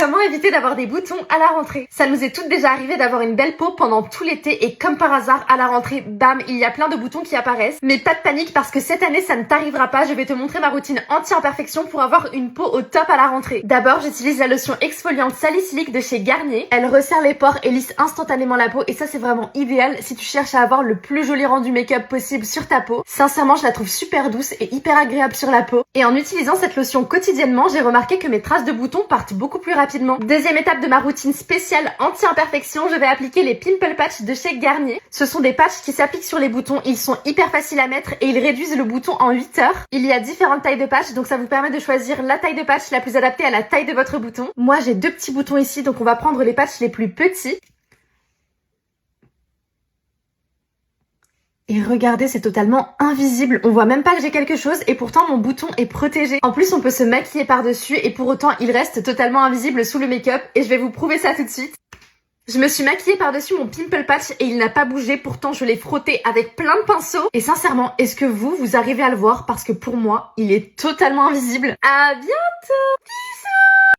Comment éviter d'avoir des boutons à la rentrée? Ça nous est toutes déjà arrivé d'avoir une belle peau pendant tout l'été et comme par hasard, à la rentrée, bam, il y a plein de boutons qui apparaissent. Mais pas de panique parce que cette année, ça ne t'arrivera pas. Je vais te montrer ma routine anti-imperfection pour avoir une peau au top à la rentrée. D'abord, j'utilise la lotion exfoliante salicylique de chez Garnier. Elle resserre les pores et lisse instantanément la peau et ça, c'est vraiment idéal si tu cherches à avoir le plus joli rendu make-up possible sur ta peau. Sincèrement, je la trouve super douce et hyper agréable sur la peau. Et en utilisant cette lotion quotidiennement, j'ai remarqué que mes traces de boutons partent beaucoup plus rapidement. Deuxième étape de ma routine spéciale anti-imperfection, je vais appliquer les Pimple Patch de chez Garnier. Ce sont des patchs qui s'appliquent sur les boutons, ils sont hyper faciles à mettre et ils réduisent le bouton en 8 heures. Il y a différentes tailles de patchs, donc ça vous permet de choisir la taille de patch la plus adaptée à la taille de votre bouton. Moi j'ai 2 petits boutons ici, donc on va prendre les patchs les plus petits. Et regardez, c'est totalement invisible. On voit même pas que j'ai quelque chose et pourtant mon bouton est protégé. En plus, on peut se maquiller par-dessus et pour autant, il reste totalement invisible sous le make-up et je vais vous prouver ça tout de suite. Je me suis maquillée par-dessus mon pimple patch et il n'a pas bougé, pourtant je l'ai frotté avec plein de pinceaux. Et sincèrement, est-ce que vous arrivez à le voir? Parce que pour moi, il est totalement invisible. À bientôt! Bisous!